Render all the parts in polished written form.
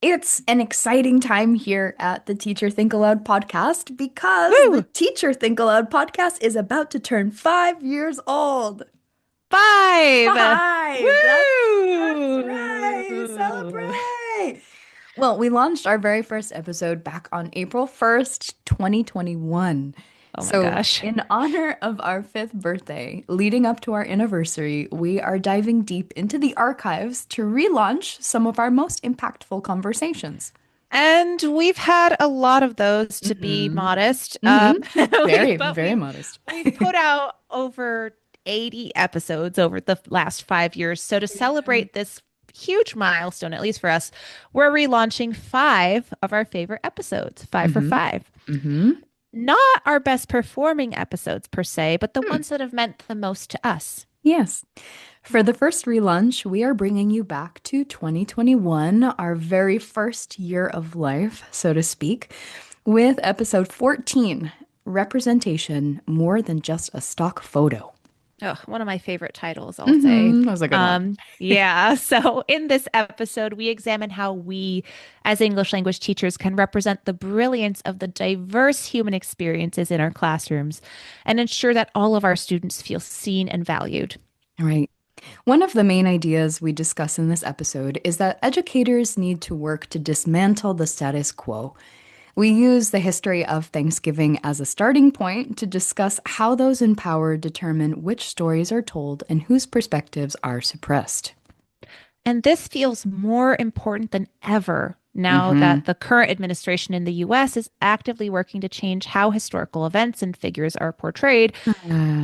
It's an exciting time here at the Teacher Think-Aloud Podcast because the Woo! Teacher Think-Aloud Podcast is about to turn 5 years old. 5. Five! That's right! Woo! Celebrate! Well, we launched our very first episode back on April 1st, 2021. Oh my So, gosh. in honor of our fifth birthday, leading up to our anniversary, we are diving deep into the archives to relaunch some of our most impactful conversations. And we've had a lot of those, to be Hmm modest. hmm We, Very, but very we've modest. we've put out over 80 episodes over the last 5 years. So to Yeah. celebrate this huge milestone, at least for us, we're relaunching five of our favorite episodes, five for hmm five. hmm Not our best performing episodes per se, but the ones that have meant the most to us. Yes. For the first relaunch, we are bringing you back to 2021, our very first year of life, so to speak, with episode 14, Representation More Than Just a Stock Photo. Oh, one of my favorite titles, I'll say. That was a good one. Yeah. So in this episode, we examine how we, as English language teachers, can represent the brilliance of the diverse human experiences in our classrooms and ensure that all of our students feel seen and valued. Right. One of the main ideas we discuss in this episode is that educators need to work to dismantle the status quo. We use the history of Thanksgiving as a starting point to discuss how those in power determine which stories are told and whose perspectives are suppressed. And this feels more important than ever now Hmm that the current administration in the US is actively working to change how historical events and figures are portrayed.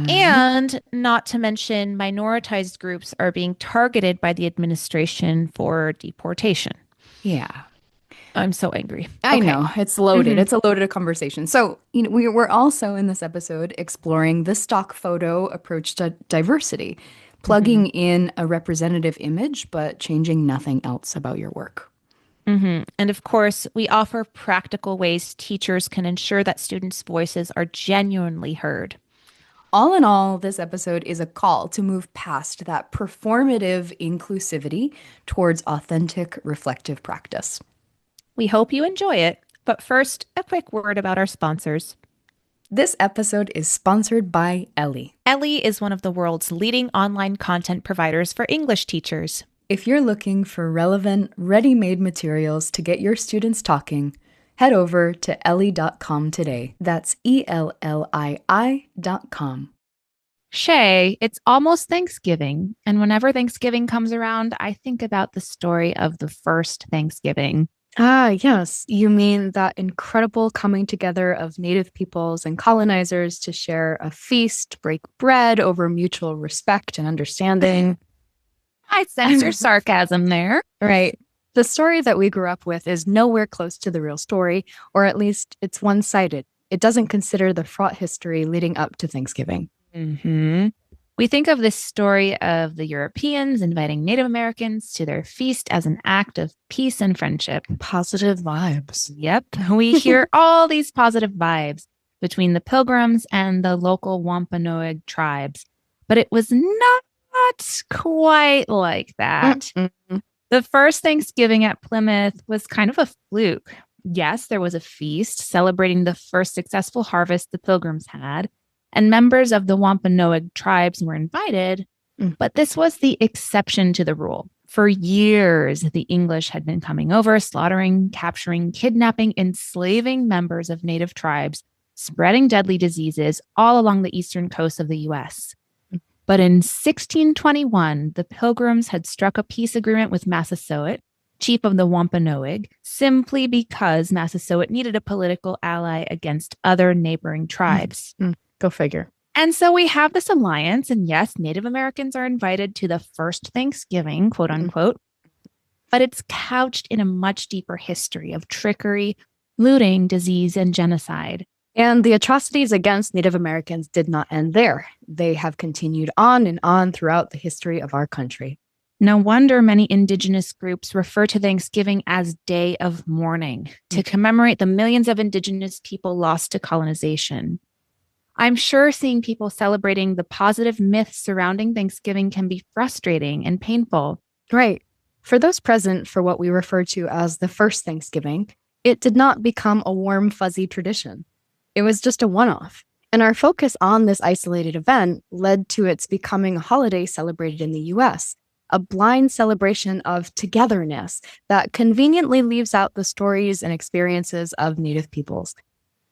And not to mention, minoritized groups are being targeted by the administration for deportation. Yeah, I'm so angry. I Okay. know. It's loaded. hmm It's a loaded conversation. So, we're also in this episode exploring the stock photo approach to diversity, hmm plugging in a representative image, but changing nothing else about your work. And of course, we offer practical ways teachers can ensure that students' voices are genuinely heard. All in all, this episode is a call to move past that performative inclusivity towards authentic reflective practice. We hope you enjoy it. But first, a quick word about our sponsors. This episode is sponsored by Ellie. Ellie is one of the world's leading online content providers for English teachers. If you're looking for relevant, ready made materials to get your students talking, head over to ellie.com today. That's ELLII.com. Shay, it's almost Thanksgiving, and whenever Thanksgiving comes around, I think about the story of the first Thanksgiving. Ah, yes. You mean that incredible coming together of native peoples and colonizers to share a feast, break bread over mutual respect and understanding. I sense your sarcasm there. Right. The story that we grew up with is nowhere close to the real story, or at least it's one sided. It doesn't consider the fraught history leading up to Thanksgiving. hmm We think of this story of the Europeans inviting Native Americans to their feast as an act of peace and friendship. Positive vibes. Yep, we hear all these positive vibes between the Pilgrims and the local Wampanoag tribes, but it was not quite like that. Mm-mm. The first Thanksgiving at Plymouth was kind of a fluke. Yes, there was a feast celebrating the first successful harvest the Pilgrims had, and members of the Wampanoag tribes were invited, Mm. but this was the exception to the rule. For years, the English had been coming over, slaughtering, capturing, kidnapping, enslaving members of native tribes, spreading deadly diseases all along the eastern coast of the US. But in 1621, the Pilgrims had struck a peace agreement with Massasoit, chief of the Wampanoag, simply because Massasoit needed a political ally against other neighboring tribes. Go figure. And so we have this alliance, and yes, Native Americans are invited to the first Thanksgiving, quote unquote, but it's couched in a much deeper history of trickery, looting, disease, and genocide. And the atrocities against Native Americans did not end there. They have continued on and on throughout the history of our country. No wonder many indigenous groups refer to Thanksgiving as Day of Mourning to commemorate the millions of indigenous people lost to colonization. I'm sure seeing people celebrating the positive myths surrounding Thanksgiving can be frustrating and painful. Right. For those present for what we refer to as the first Thanksgiving, it did not become a warm, fuzzy tradition. It was just a one-off. And our focus on this isolated event led to its becoming a holiday celebrated in the US, a blind celebration of togetherness that conveniently leaves out the stories and experiences of Native peoples.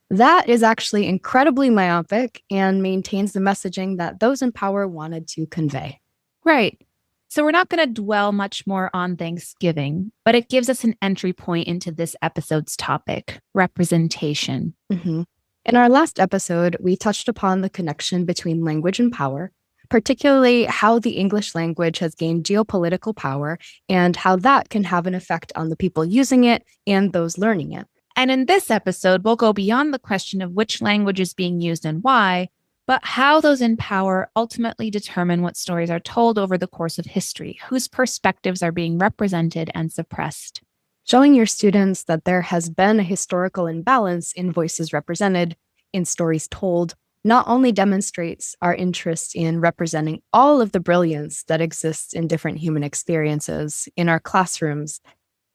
That is actually incredibly myopic and maintains the messaging that those in power wanted to convey. Right. So we're not going to dwell much more on Thanksgiving, but it gives us an entry point into this episode's topic, representation. Mm-hmm. In our last episode, we touched upon the connection between language and power, particularly how the English language has gained geopolitical power and how that can have an effect on the people using it and those learning it. And in this episode, we'll go beyond the question of which language is being used and why, but how those in power ultimately determine what stories are told over the course of history, whose perspectives are being represented and suppressed. Showing your students that there has been a historical imbalance in voices represented, in stories told, not only demonstrates our interest in representing all of the brilliance that exists in different human experiences in our classrooms,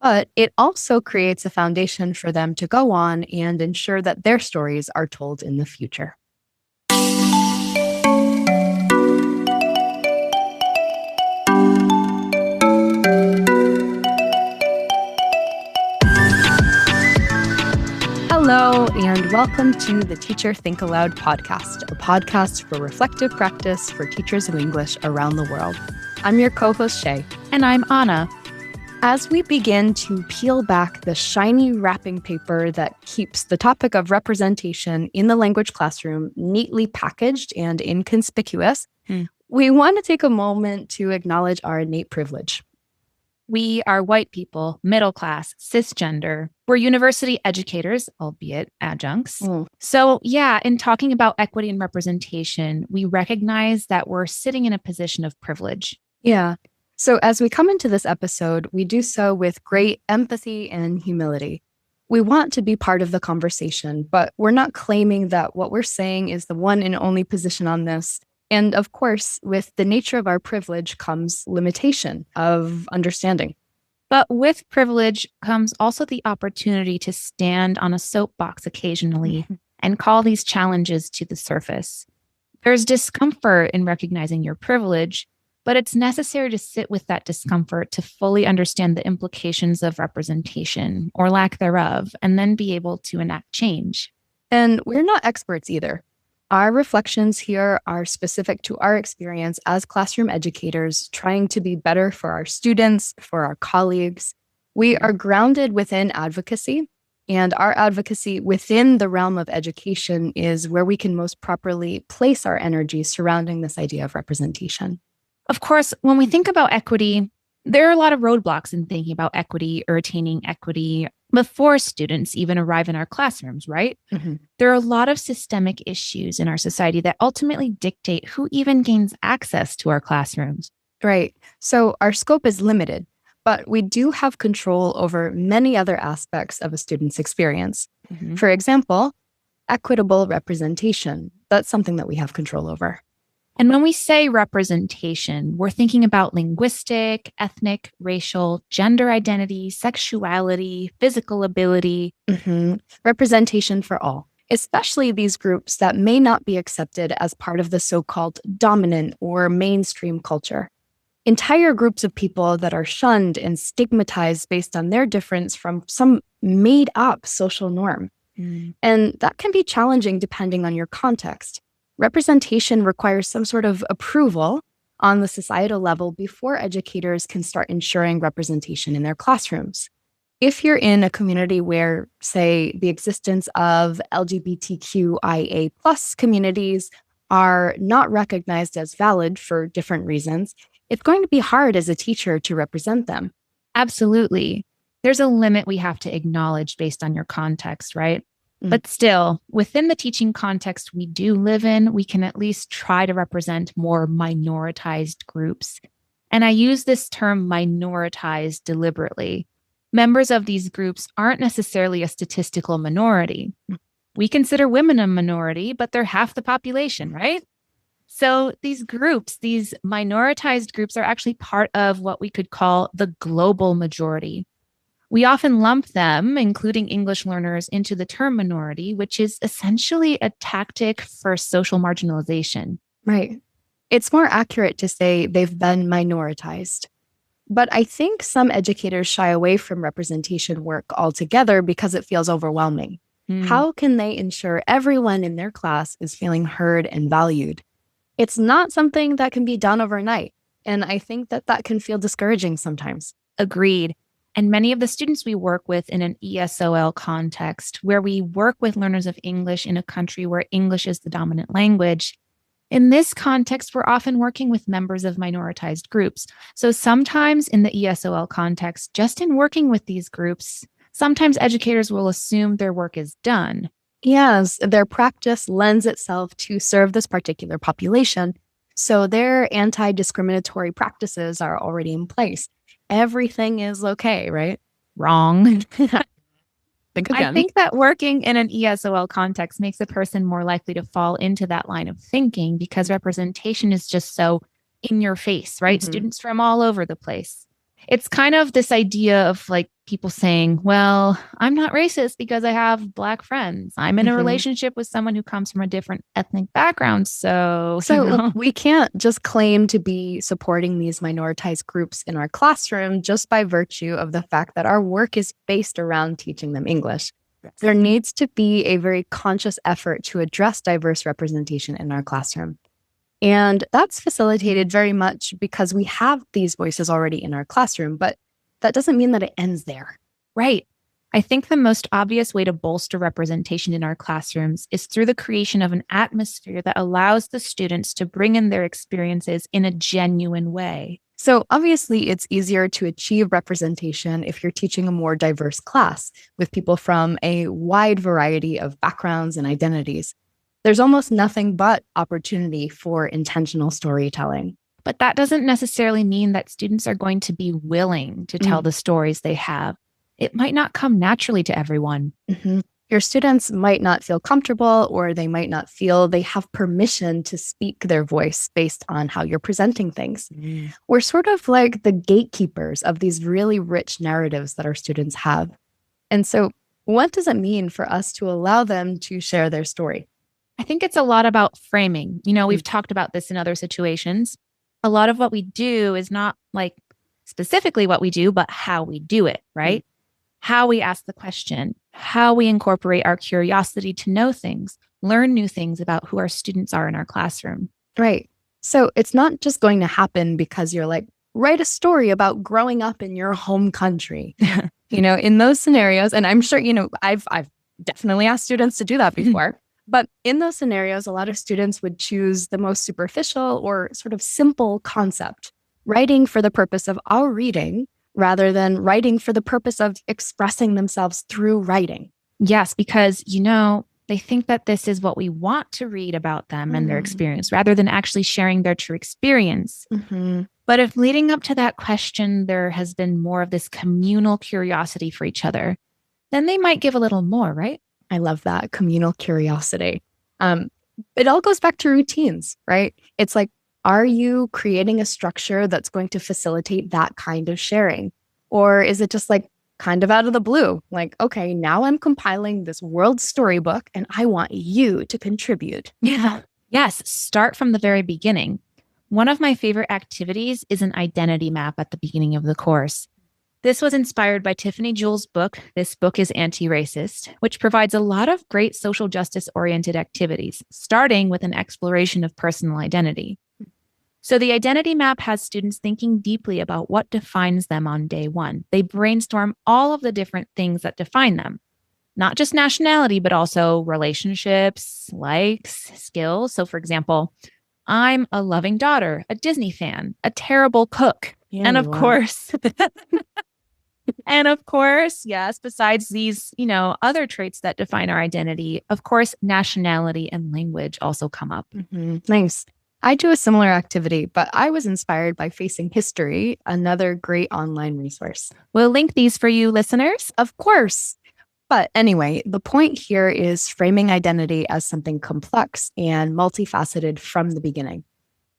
but it also creates a foundation for them to go on and ensure that their stories are told in the future. Hello, and welcome to the Teacher Think-Aloud Podcast, a podcast for reflective practice for teachers of English around the world. I'm your co-host, Shay. And I'm Anna. As we begin to peel back the shiny wrapping paper that keeps the topic of representation in the language classroom neatly packaged and inconspicuous, we want to take a moment to acknowledge our innate privilege. We are white people, middle class, cisgender. We're university educators, albeit adjuncts. So yeah, in talking about equity and representation, we recognize that we're sitting in a position of privilege. Yeah. So as we come into this episode, we do so with great empathy and humility. We want to be part of the conversation, but we're not claiming that what we're saying is the one and only position on this. And of course, with the nature of our privilege comes limitation of understanding. But with privilege comes also the opportunity to stand on a soapbox occasionally and call these challenges to the surface. There's discomfort in recognizing your privilege, but it's necessary to sit with that discomfort to fully understand the implications of representation or lack thereof, and then be able to enact change. And we're not experts either. Our reflections here are specific to our experience as classroom educators, trying to be better for our students, for our colleagues. We are grounded within advocacy, and our advocacy within the realm of education is where we can most properly place our energy surrounding this idea of representation. Of course, when we think about equity, there are a lot of roadblocks in thinking about equity or attaining equity before students even arrive in our classrooms, right? There are a lot of systemic issues in our society that ultimately dictate who even gains access to our classrooms. Right. So our scope is limited, but we do have control over many other aspects of a student's experience. For example, equitable representation. That's something that we have control over. And when we say representation, we're thinking about linguistic, ethnic, racial, gender identity, sexuality, physical ability. Representation for all, especially these groups that may not be accepted as part of the so-called dominant or mainstream culture. Entire groups of people that are shunned and stigmatized based on their difference from some made-up social norm. And that can be challenging depending on your context. Representation requires some sort of approval on the societal level before educators can start ensuring representation in their classrooms. If you're in a community where, say, the existence of LGBTQIA+ communities are not recognized as valid for different reasons, it's going to be hard as a teacher to represent them. Absolutely. There's a limit we have to acknowledge based on your context, right? But still, within the teaching context we do live in, we can at least try to represent more minoritized groups. And I use this term minoritized deliberately. Members of these groups aren't necessarily a statistical minority. We consider women a minority, but they're half the population, right? So these groups, these minoritized groups, are actually part of what we could call the global majority. We often lump them, including English learners, into the term minority, which is essentially a tactic for social marginalization. Right. It's more accurate to say they've been minoritized. But I think some educators shy away from representation work altogether because it feels overwhelming. How can they ensure everyone in their class is feeling heard and valued? It's not something that can be done overnight. And I think that can feel discouraging sometimes. Agreed. And many of the students we work with in an ESOL context, where we work with learners of English in a country where English is the dominant language, in this context, we're often working with members of minoritized groups. So sometimes in the ESOL context, just in working with these groups, sometimes educators will assume their work is done. Yes, their practice lends itself to serve this particular population. So their anti-discriminatory practices are already in place. Everything is okay, right? Wrong. Think again. I think that working in an ESOL context makes a person more likely to fall into that line of thinking because representation is just so in your face, right? Students from all over the place. It's kind of this idea of like people saying, well, I'm not racist because I have Black friends. I'm in a relationship with someone who comes from a different ethnic background. So we can't just claim to be supporting these minoritized groups in our classroom just by virtue of the fact that our work is based around teaching them English. Yes. There needs to be a very conscious effort to address diverse representation in our classroom. And that's facilitated very much because we have these voices already in our classroom, but that doesn't mean that it ends there. Right. I think the most obvious way to bolster representation in our classrooms is through the creation of an atmosphere that allows the students to bring in their experiences in a genuine way. So obviously, it's easier to achieve representation if you're teaching a more diverse class with people from a wide variety of backgrounds and identities. There's almost nothing but opportunity for intentional storytelling. But that doesn't necessarily mean that students are going to be willing to tell the stories they have. It might not come naturally to everyone. Your students might not feel comfortable, or they might not feel they have permission to speak their voice based on how you're presenting things. We're sort of like the gatekeepers of these really rich narratives that our students have. And so what does it mean for us to allow them to share their story? I think it's a lot about framing. You know, we've talked about this in other situations. A lot of what we do is not like specifically what we do, but how we do it, right? How we ask the question, how we incorporate our curiosity to know things, learn new things about who our students are in our classroom. Right. So it's not just going to happen because you're like, write a story about growing up in your home country. In those scenarios, and I'm sure, I've definitely asked students to do that before. But in those scenarios, a lot of students would choose the most superficial or sort of simple concept, writing for the purpose of our reading rather than writing for the purpose of expressing themselves through writing. Yes, because, they think that this is what we want to read about them and their experience rather than actually sharing their true experience. But if leading up to that question, there has been more of this communal curiosity for each other, then they might give a little more, right? I love that, communal curiosity. It all goes back to routines, right? It's like, are you creating a structure that's going to facilitate that kind of sharing? Or is it just like kind of out of the blue? Like, okay, now I'm compiling this world storybook and I want you to contribute. Yeah. Yes. Start from the very beginning. One of my favorite activities is an identity map at the beginning of the course. This was inspired by Tiffany Jewell's book, This Book is Anti-Racist, which provides a lot of great social justice-oriented activities, starting with an exploration of personal identity. So the identity map has students thinking deeply about what defines them on day one. They brainstorm all of the different things that define them, not just nationality, but also relationships, likes, skills. So for example, I'm a loving daughter, a Disney fan, a terrible cook. And of course, yes, besides these, other traits that define our identity, of course, nationality and language also come up. Nice. I do a similar activity, but I was inspired by Facing History, another great online resource. We'll link these for you listeners. Of course. But anyway, the point here is framing identity as something complex and multifaceted from the beginning.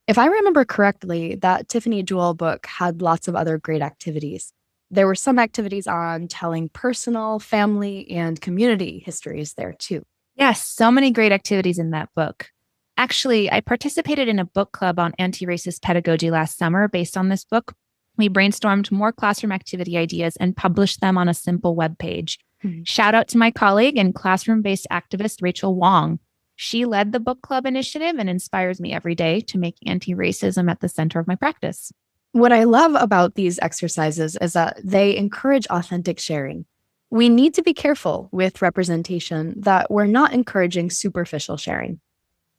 If I remember correctly, that Tiffany Jewell book had lots of other great activities. There were some activities on telling personal, family, and community histories there too. Yes, so many great activities in that book. Actually, I participated in a book club on anti-racist pedagogy last summer based on this book. We brainstormed more classroom activity ideas and published them on a simple web page. Shout out to my colleague and classroom-based activist, Rachel Wong. She led the book club initiative and inspires me every day to make anti-racism at the center of my practice. What I love about these exercises is that they encourage authentic sharing. We need to be careful with representation that we're not encouraging superficial sharing.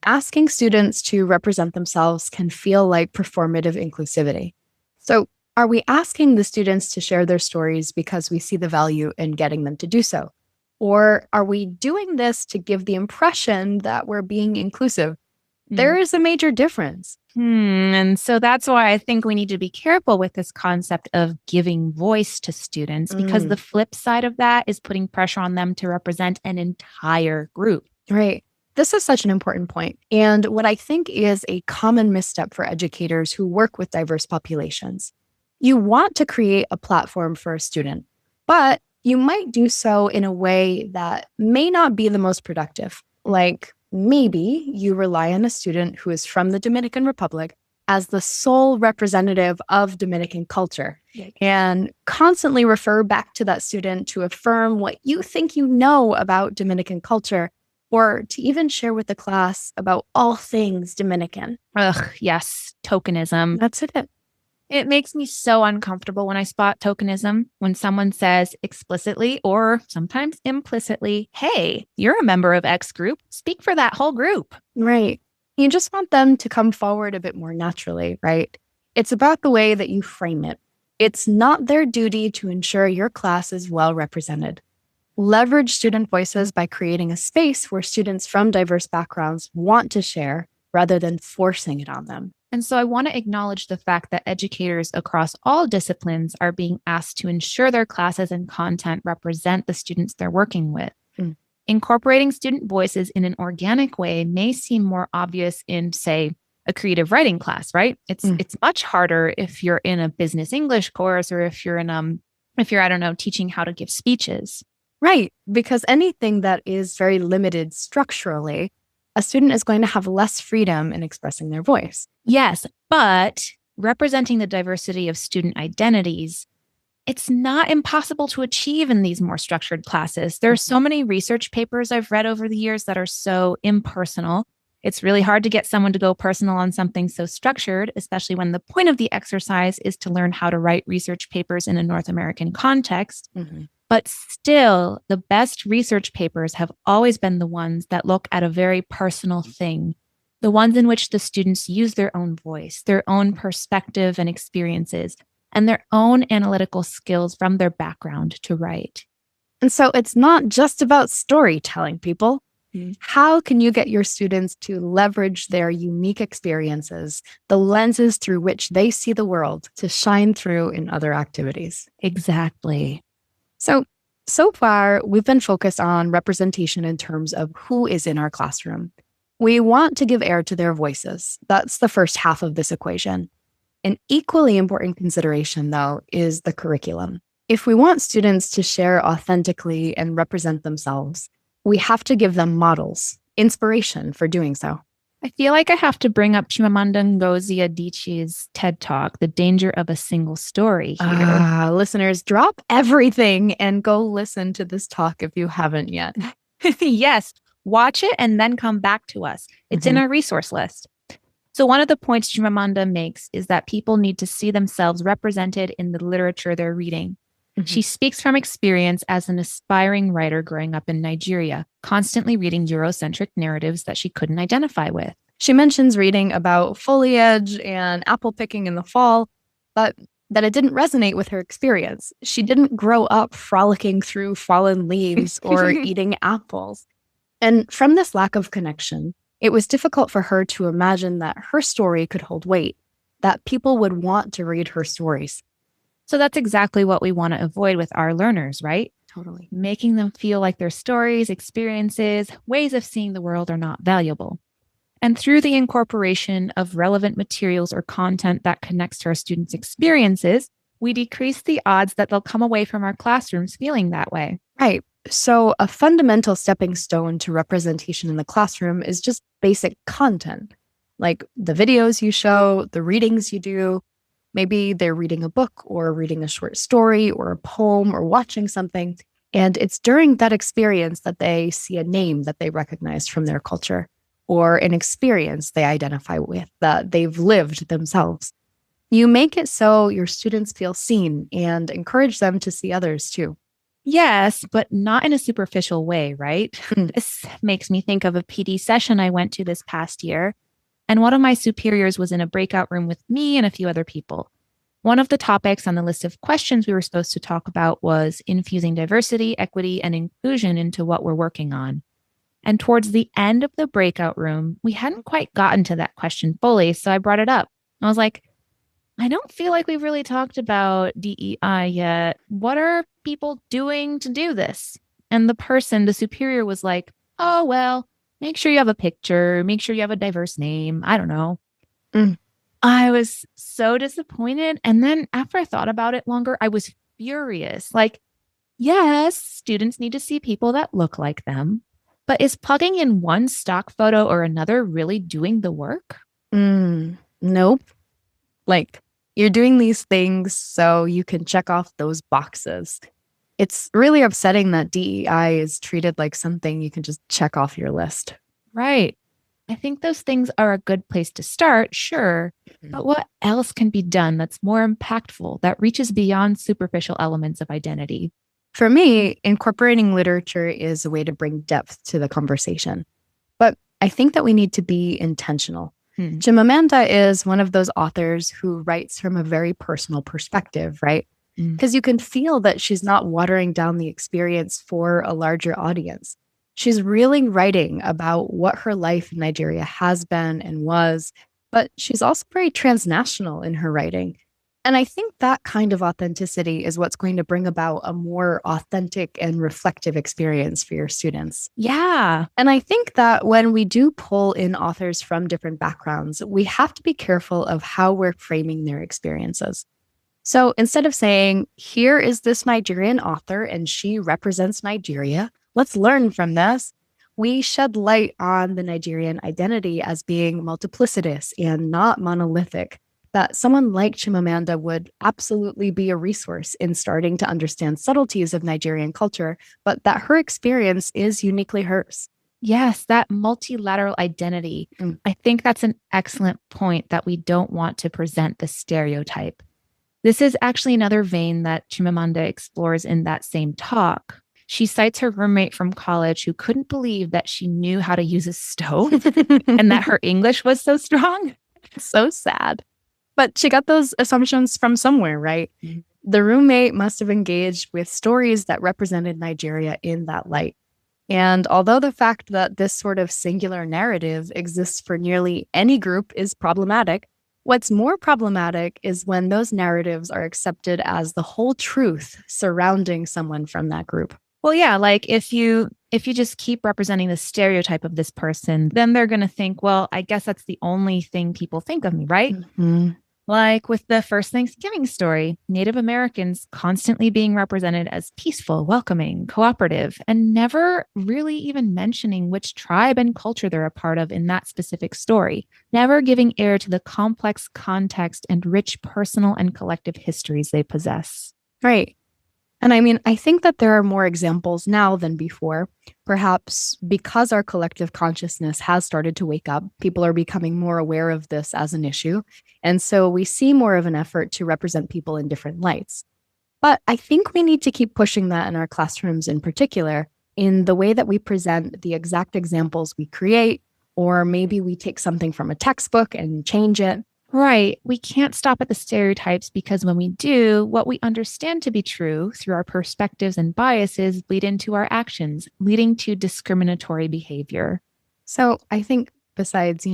Asking students to represent themselves can feel like performative inclusivity. So, are we asking the students to share their stories because we see the value in getting them to do so? Or are we doing this to give the impression that we're being inclusive? There is a major difference. And so that's why I think we need to be careful with this concept of giving voice to students, because the flip side of that is putting pressure on them to represent an entire group. Right. This is such an important point, and what I think is a common misstep for educators who work with diverse populations. You want to create a platform for a student, but you might do so in a way that may not be the most productive. Like maybe you rely on a student who is from the Dominican Republic as the sole representative of Dominican culture and constantly refer back to that student to affirm what you think you know about Dominican culture, or to even share with the class about all things Dominican. Ugh, yes, tokenism. That's it. It makes me so uncomfortable when I spot tokenism, when someone says explicitly or sometimes implicitly, hey, you're a member of X group, speak for that whole group. Right. You just want them to come forward a bit more naturally, right? It's about the way that you frame it. It's not their duty to ensure your class is well represented. Leverage student voices by creating a space where students from diverse backgrounds want to share rather than forcing it on them. And so I want to acknowledge the fact that educators across all disciplines are being asked to ensure their classes and content represent the students they're working with. Incorporating student voices in an organic way may seem more obvious in, say, a creative writing class, right? It's much harder if you're in a business English course, or if you're I don't know, teaching how to give speeches. Right, because anything that is very limited structurally, a student is going to have less freedom in expressing their voice. Yes, but representing the diversity of student identities, it's not impossible to achieve in these more structured classes. There are so many research papers I've read over the years that are so impersonal. It's really hard to get someone to go personal on something so structured, especially when the point of the exercise is to learn how to write research papers in a North American context. But still, the best research papers have always been the ones that look at a very personal thing, the ones in which the students use their own voice, their own perspective and experiences, and their own analytical skills from their background to write. And so it's not just about storytelling, people. How can you get your students to leverage their unique experiences, the lenses through which they see the world, to shine through in other activities? Exactly. So far, we've been focused on representation in terms of who is in our classroom. We want to give air to their voices. That's the first half of this equation. An equally important consideration, though, is the curriculum. If we want students to share authentically and represent themselves, we have to give them models, inspiration for doing so. I feel like I have to bring up Chimamanda Ngozi Adichie's TED Talk, The Danger of a Single Story here. Listeners, drop everything and go listen to this talk if you haven't yet. Yes, watch it and then come back to us. It's in our resource list. So one of the points Chimamanda makes is that people need to see themselves represented in the literature they're reading. She speaks from experience as an aspiring writer growing up in Nigeria, constantly reading Eurocentric narratives that she couldn't identify with. She mentions reading about foliage and apple picking in the fall, but that it didn't resonate with her experience. She didn't grow up frolicking through fallen leaves or eating apples. And from this lack of connection, it was difficult for her to imagine that her story could hold weight, that people would want to read her stories. So that's exactly what we want to avoid with our learners, right? Totally. making them feel like their stories, experiences, ways of seeing the world are not valuable. And through the incorporation of relevant materials or content that connects to our students' experiences, we decrease the odds that they'll come away from our classrooms feeling that way. Right. So a fundamental stepping stone to representation in the classroom is just basic content, like the videos you show, the readings you do. Maybe they're reading a book or reading a short story or a poem or watching something. And it's during that experience that they see a name that they recognize from their culture or an experience they identify with that they've lived themselves. You make it so your students feel seen and encourage them to see others too. Yes, but not in a superficial way, right? This makes me think of a PD session I went to this past year, and one of my superiors was in a breakout room with me and a few other people. One of the topics on the list of questions we were supposed to talk about was infusing diversity, equity, and inclusion into what we're working on. And towards the end of the breakout room, we hadn't quite gotten to that question fully, so I brought it up. I was like, I don't feel like we've really talked about DEI yet. What are people doing to do this? And the superior was like, oh, well, make sure you have a picture, make sure you have a diverse name. I don't know. I was so disappointed. And then after I thought about it longer, I was furious. Like, yes, students need to see people that look like them. But is plugging in one stock photo or another really doing the work? Nope. Like, you're doing these things so you can check off those boxes. It's really upsetting that DEI is treated like something you can just check off your list. Right. I think those things are a good place to start, sure. But what else can be done that's more impactful, that reaches beyond superficial elements of identity? For me, incorporating literature is a way to bring depth to the conversation. But I think that we need to be intentional. Chimamanda is one of those authors who writes from a very personal perspective, right? Because you can feel that she's not watering down the experience for a larger audience. She's really writing about what her life in Nigeria has been and was, but she's also very transnational in her writing. And I think that kind of authenticity is what's going to bring about a more authentic and reflective experience for your students. Yeah. And I think that when we do pull in authors from different backgrounds, we have to be careful of how we're framing their experiences. So instead of saying, here is this Nigerian author and she represents Nigeria, let's learn from this, we shed light on the Nigerian identity as being multiplicitous and not monolithic. That someone like Chimamanda would absolutely be a resource in starting to understand subtleties of Nigerian culture, but that her experience is uniquely hers. Yes, that multilateral identity. I think that's an excellent point, that we don't want to present the stereotype. This is actually another vein that Chimamanda explores in that same talk. She cites her roommate from college who couldn't believe that she knew how to use a stove and that her English was so strong. So sad. But she got those assumptions from somewhere, right? The roommate must have engaged with stories that represented Nigeria in that light. And although the fact that this sort of singular narrative exists for nearly any group is problematic, what's more problematic is when those narratives are accepted as the whole truth surrounding someone from that group. Well, yeah, like if you just keep representing the stereotype of this person, then they're going to think, well, I guess that's the only thing people think of me, right? Like with the first Thanksgiving story, Native Americans constantly being represented as peaceful, welcoming, cooperative, and never really even mentioning which tribe and culture they're a part of in that specific story, never giving air to the complex context and rich personal and collective histories they possess. Right. And I mean, I think that there are more examples now than before. Perhaps because our collective consciousness has started to wake up, people are becoming more aware of this as an issue. And so we see more of an effort to represent people in different lights. But I think we need to keep pushing that in our classrooms in particular, in the way that we present the exact examples we create, or maybe we take something from a textbook and change it. Right. We can't stop at the stereotypes, because when we do, what we understand to be true through our perspectives and biases bleed into our actions, leading to discriminatory behavior. So I think besides,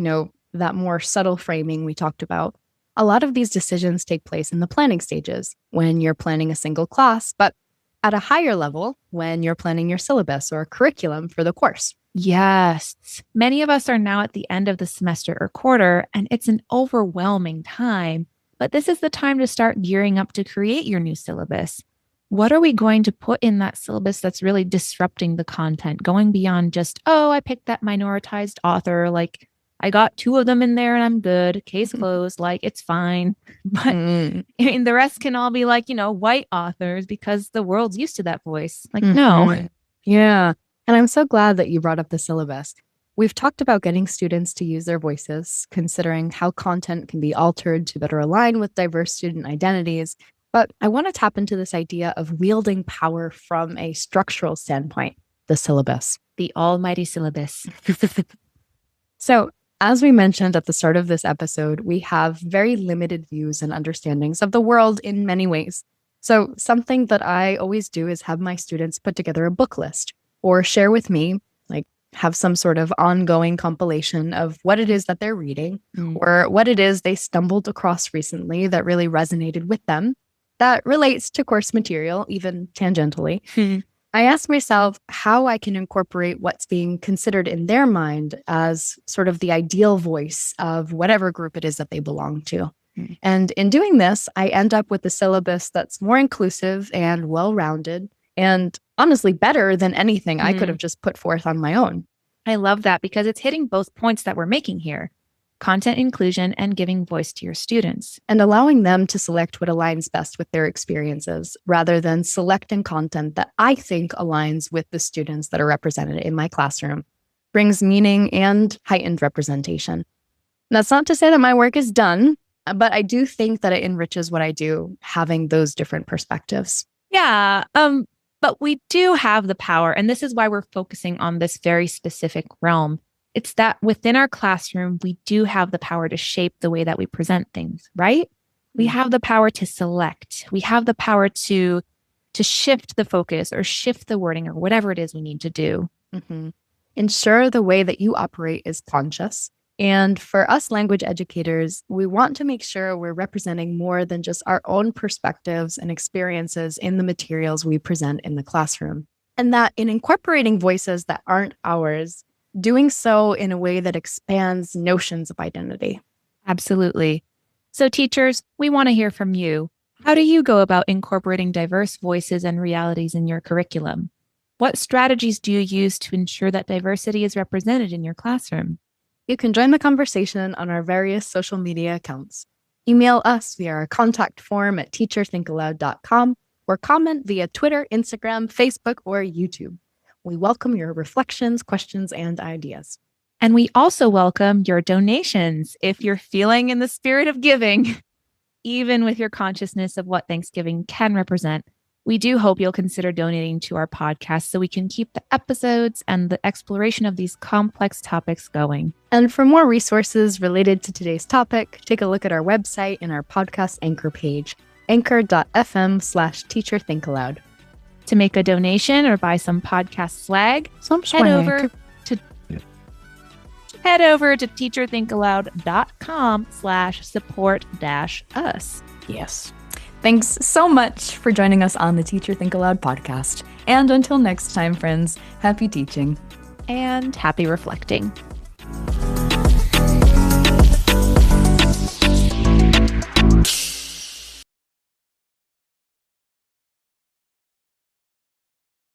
that more subtle framing we talked about, a lot of these decisions take place in the planning stages when you're planning a single class, but at a higher level when you're planning your syllabus or curriculum for the course. Yes. Many of us are now at the end of the semester or quarter, and it's an overwhelming time. But this is the time to start gearing up to create your new syllabus. What are we going to put in that syllabus that's really disrupting the content, going beyond just, oh, I picked that minoritized author, like I got 2 of them in there and I'm good, case closed, like it's fine. But I mean, the rest can all be like, white authors because the world's used to that voice. Like, no. Yeah. And I'm so glad that you brought up the syllabus. We've talked about getting students to use their voices, considering how content can be altered to better align with diverse student identities. But I want to tap into this idea of wielding power from a structural standpoint, the syllabus. The almighty syllabus. So, as we mentioned at the start of this episode, we have very limited views and understandings of the world in many ways. So, something that I always do is have my students put together a book list or share with me, like have some sort of ongoing compilation of what it is that they're reading or what it is they stumbled across recently that really resonated with them that relates to course material, even tangentially. I ask myself how I can incorporate what's being considered in their mind as sort of the ideal voice of whatever group it is that they belong to. And in doing this, I end up with a syllabus that's more inclusive and well-rounded and honestly better than anything I could have just put forth on my own. I love that because it's hitting both points that we're making here. Content inclusion and giving voice to your students. And allowing them to select what aligns best with their experiences rather than selecting content that I think aligns with the students that are represented in my classroom brings meaning and heightened representation. That's not to say that my work is done, but I do think that it enriches what I do, having those different perspectives. Yeah, but we do have the power, and this is why we're focusing on this very specific realm. It's that within our classroom, we do have the power to shape the way that we present things, right? We have the power to select. We have the power to shift the focus or shift the wording or whatever it is we need to do. Ensure the way that you operate is conscious. And for us language educators, we want to make sure we're representing more than just our own perspectives and experiences in the materials we present in the classroom. And that in incorporating voices that aren't ours, doing so in a way that expands notions of identity. Absolutely. So teachers, we want to hear from you. How do you go about incorporating diverse voices and realities in your curriculum? What strategies do you use to ensure that diversity is represented in your classroom? You can join the conversation on our various social media accounts. Email us via our contact form at teacherthinkaloud.com or comment via Twitter, Instagram, Facebook, or YouTube. We welcome your reflections, questions, and ideas. And we also welcome your donations if you're feeling in the spirit of giving, even with your consciousness of what Thanksgiving can represent. We do hope you'll consider donating to our podcast so we can keep the episodes and the exploration of these complex topics going. And for more resources related to today's topic, take a look at our website and our podcast anchor page, anchor.fm/teacherthinkaloud. To make a donation or buy some podcast swag, head over to teacherthinkaloud.com/support-us. Yes. Thanks so much for joining us on the Teacher Think Aloud podcast. And until next time, friends, happy teaching. And happy reflecting.